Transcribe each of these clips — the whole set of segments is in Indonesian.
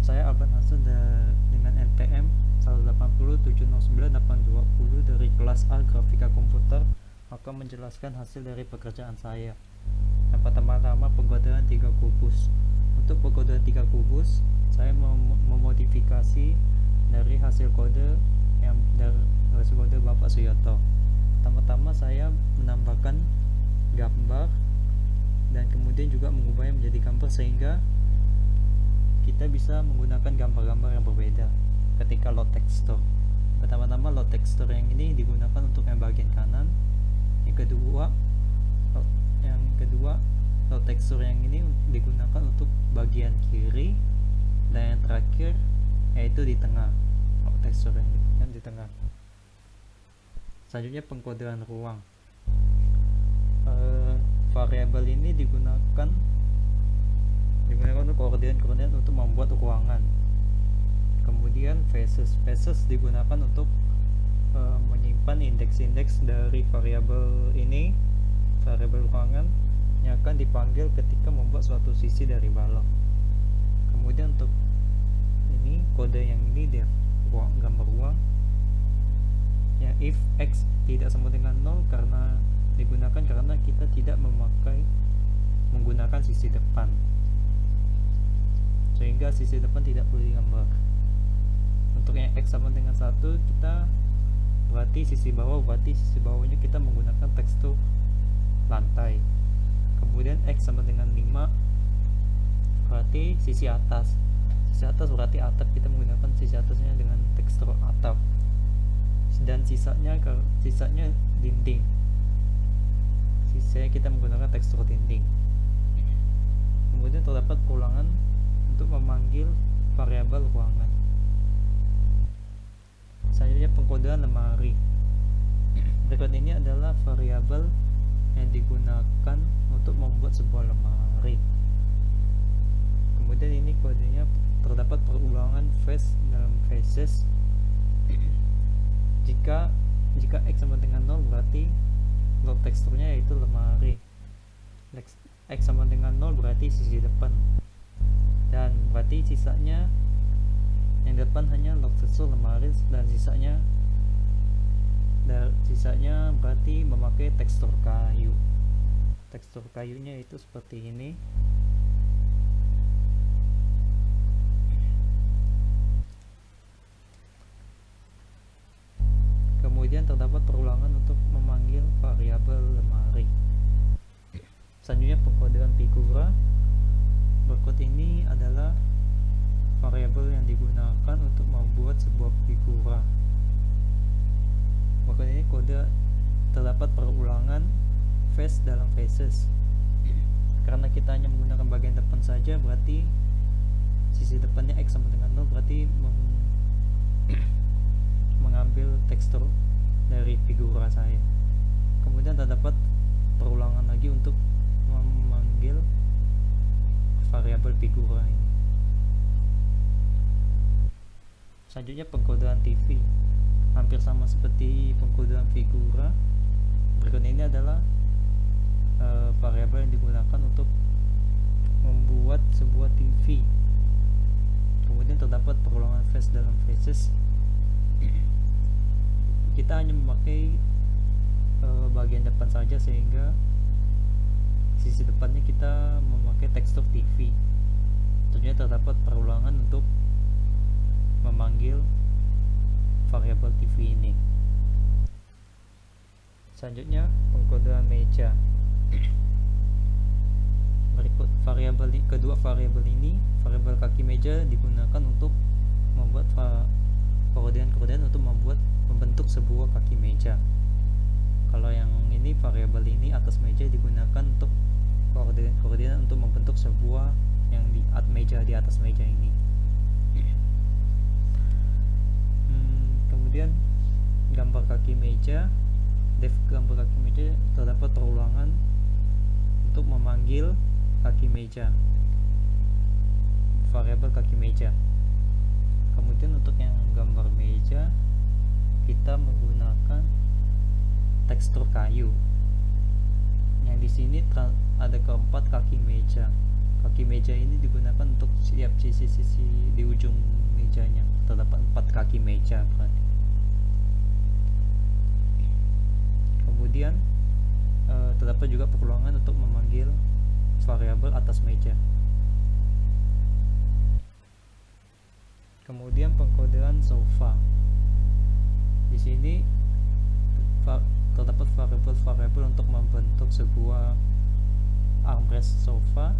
saya Alban Hasan dengan NPM 180709820 dari kelas A Grafika Komputer akan menjelaskan hasil dari pekerjaan saya. Yang pertama-tama penggodaan 3 kubus. Untuk penggodaan 3 kubus, saya memodifikasi dari hasil kode yang dari hasil kode Bapak Suyoto. Pertama-tama saya menambahkan gambar dan kemudian juga mengubahnya menjadi gambar sehingga kita bisa menggunakan gambar-gambar yang berbeda ketika load texture. Pertama-tama load texture yang ini digunakan untuk yang bagian kanan. Yang kedua load texture yang ini digunakan untuk bagian kiri, dan yang terakhir yaitu di tengah, load texture yang di tengah. Selanjutnya pengkodean ruang. Variabel ini digunakan untuk koordinat untuk membuat ruangan. Kemudian faces digunakan untuk menyimpan indeks-indeks dari variabel ini, variabel ruangan yang akan dipanggil ketika membuat suatu sisi dari balok. Kemudian untuk ini kode yang ini dia gambar ruang yang if x tidak sama dengan 0 digunakan karena kita tidak menggunakan sisi depan, sehingga sisi depan tidak perlu digambar. Untuk yang x sama dengan 1 kita berarti sisi bawahnya kita menggunakan tekstur lantai. Kemudian x sama dengan 5 berarti sisi atas berarti atap, kita menggunakan sisi atasnya dengan tekstur atap, dan sisanya dinding, sisanya kita menggunakan tekstur dinding. Kemudian terdapat ulangan untuk memanggil variabel ruangan. Selanjutnya pengkodean lemari. Berikut ini adalah variabel yang digunakan untuk membuat sebuah lemari. Kemudian ini kodenya terdapat perulangan face dalam faces. Jika x sama dengan 0 berarti load teksturnya yaitu lemari. X sama dengan 0 berarti sisi depan, dan berarti sisanya yang depan hanya load tekstur lemari, dan sisanya berarti memakai tekstur kayu. Tekstur kayunya itu seperti ini. Kemudian terdapat perulangan untuk memanggil variabel lemari. Selanjutnya pengkodean figura. Berikut ini adalah variabel yang digunakan untuk membuat sebuah figura. Berikut ini kode terdapat perulangan face dalam faces. Karena kita hanya menggunakan bagian depan saja, berarti sisi depannya x sama dengan 0, berarti mengambil tekstur dari figura saya. Kemudian terdapat perulangan lagi untuk memanggil variabel figura ini. Selanjutnya pengkodean TV. Hampir sama seperti pengkodean figura. Berikut ini adalah variabel yang digunakan untuk membuat sebuah TV. Kemudian terdapat perulangan face dalam faces. Kita hanya memakai bagian depan saja, sehingga sisi depannya kita memakai tekstur TV. Tentunya terdapat perulangan untuk memanggil variabel TV ini. Selanjutnya pengkodean meja. Berikut kedua variabel ini, variabel kaki meja digunakan untuk membuat koordinat untuk membentuk sebuah kaki meja. Kalau yang ini variabel ini atas meja digunakan untuk koordinat untuk membentuk sebuah yang di atas meja ini. Kemudian gambar kaki meja, gambar kaki meja terdapat perulangan untuk memanggil kaki meja, variabel kaki meja. Kemudian untuk yang gambar meja kita menggunakan tekstur kayu. Yang di sini ada keempat kaki meja. Kaki meja ini digunakan untuk setiap sisi-sisi di ujung mejanya. Terdapat 4 kaki meja berarti. Kemudian terdapat juga peluangan untuk memanggil variabel atas meja. Kemudian pengkodean sofa. Di sini terdapat variabel-variabel untuk membentuk sebuah armrest sofa.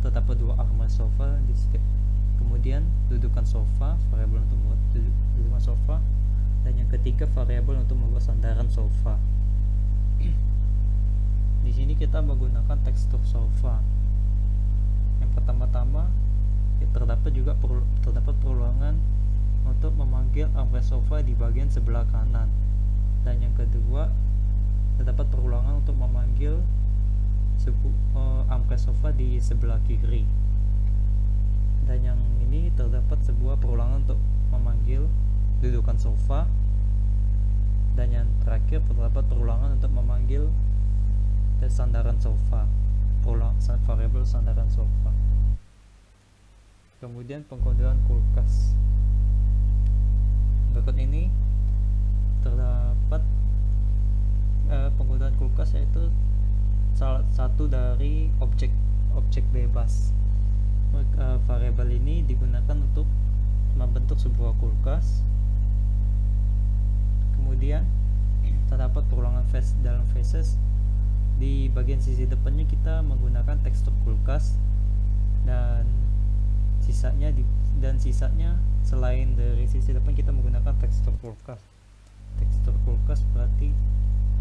Terdapat 2 armrest sofa di setiap. Kemudian dudukan sofa, variabel untuk membuat dudukan sofa, dan yang ketiga variabel untuk membuat sandaran sofa. Di sini kita menggunakan tekstur sofa. Yang pertama-tama terdapat peluangan untuk memanggil armrest sofa di bagian sebelah kanan, dan yang kedua terdapat peluangan untuk memanggil armrest sofa di sebelah kiri, dan yang ini terdapat sebuah peluangan untuk memanggil dudukan sofa, dan yang terakhir terdapat peluangan untuk memanggil sandaran sofa, variabel sandaran sofa. Kemudian pengkodean kulkas. Berikut ini terdapat pengkodean kulkas, yaitu salah satu dari objek bebas. Variabel ini digunakan untuk membentuk sebuah kulkas. Kemudian terdapat peluangan dalam faces. Di bagian sisi depannya kita menggunakan tekstur kulkas, dan sisanya selain dari sisi depan kita menggunakan tekstur kulkas. Tekstur kulkas berarti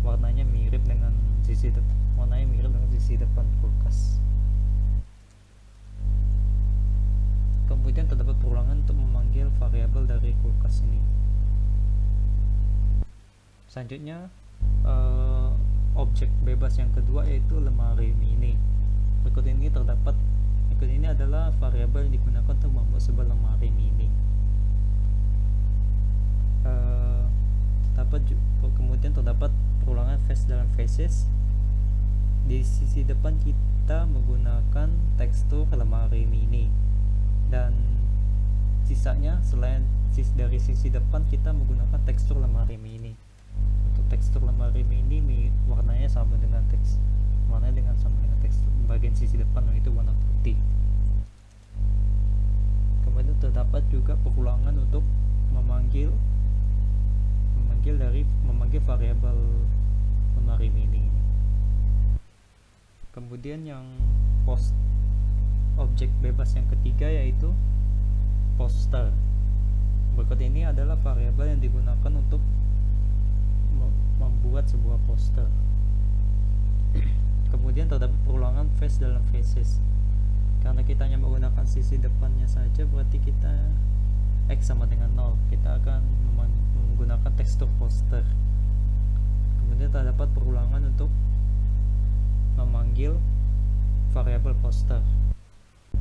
warnanya mirip dengan sisi depan kulkas. Kemudian terdapat peluangan untuk memanggil variabel dari kulkas ini. Selanjutnya objek bebas yang kedua yaitu lemari mini. Berikut ini adalah variabel yang digunakan untuk membuat sebuah lemari mini. Kemudian terdapat peluangan face dalam faces. Di sisi depan kita menggunakan tekstur lemari mini, dan sisanya selain dari sisi depan kita menggunakan tekstur lemari mini. Untuk tekstur lemari mini warnanya sama dengan tekstur bagian sisi depan, yaitu warna putih. Kemudian terdapat juga peluangan untuk memanggil variabel lemari mini ini. Kemudian yang objek bebas yang ketiga yaitu poster. Berikut ini adalah variabel yang digunakan untuk membuat sebuah poster. Kemudian terdapat peluangan face dalam faces. Karena kita hanya menggunakan sisi depannya saja, berarti kita X sama dengan 0. Kita akan menggunakan tekstur poster. Kemudian terdapat peluangan untuk memanggil variabel poster.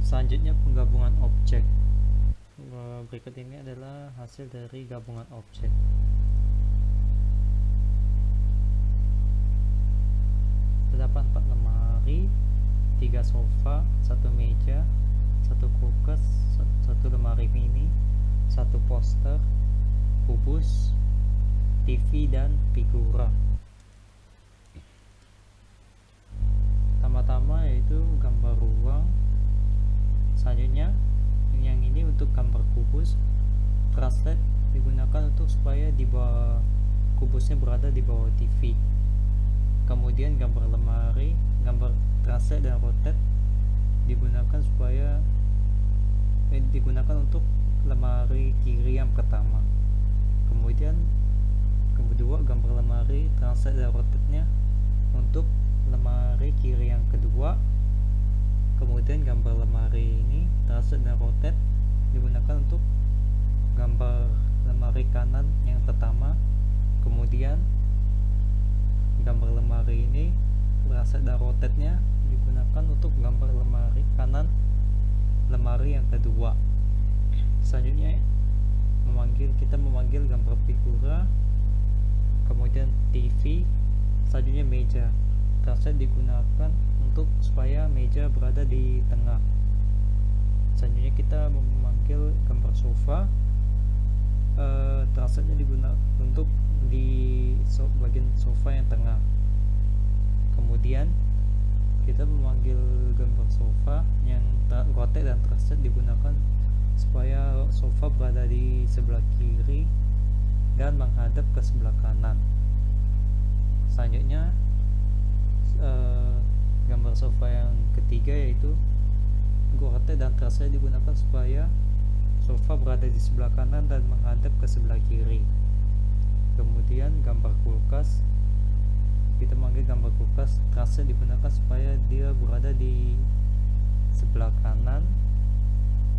Selanjutnya penggabungan objek. Berikut ini adalah hasil dari gabungan objek. Terdapat 4 lemari, 3 sofa, 1 meja, 1 kulkas, 1 lemari mini, 1 poster, kubus, TV, dan figura. Pertama-tama yaitu gambar ruang. Selanjutnya yang ini untuk gambar kubus. Translate digunakan untuk supaya di bawah kubusnya berada di bawah TV. Kemudian gambar lemari, gambar translate dan rotate digunakan untuk lemari kiri yang pertama. Kemudian kedua, gambar lemari translate dan rotate nya untuk lemari kiri yang kedua. Kemudian gambar lemari ini translate dan rotate digunakan untuk gambar lemari kanan yang pertama. Kemudian gambar lemari ini translate dan rotate nya digunakan untuk gambar lemari kanan lemari yang kedua. Selanjutnya kita memanggil gambar figura, kemudian TV, selanjutnya meja. Translate digunakan untuk supaya meja berada di tengah. Selanjutnya kita memanggil gambar sofa. Translate-nya digunakan untuk di bagian sofa yang tengah. Kemudian kita memanggil gambar sofa yang rotate dan translate digunakan supaya sofa berada di sebelah kiri dan menghadap ke sebelah kanan. Selanjutnya gambar sofa yang ketiga yaitu rotate dan translate digunakan supaya sofa berada di sebelah kanan dan menghadap ke sebelah kiri. Kemudian gambar kulkas, kita manggil gambar kulkas, translate digunakan supaya dia berada di sebelah kanan.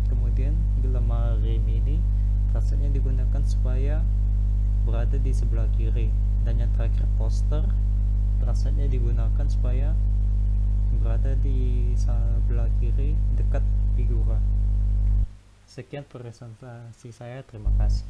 Kemudian lemari mini, translate-nya digunakan supaya berada di sebelah kiri. Dan yang terakhir poster, translate-nya digunakan supaya berada di sebelah kiri dekat figura. Sekian presentasi saya, terima kasih.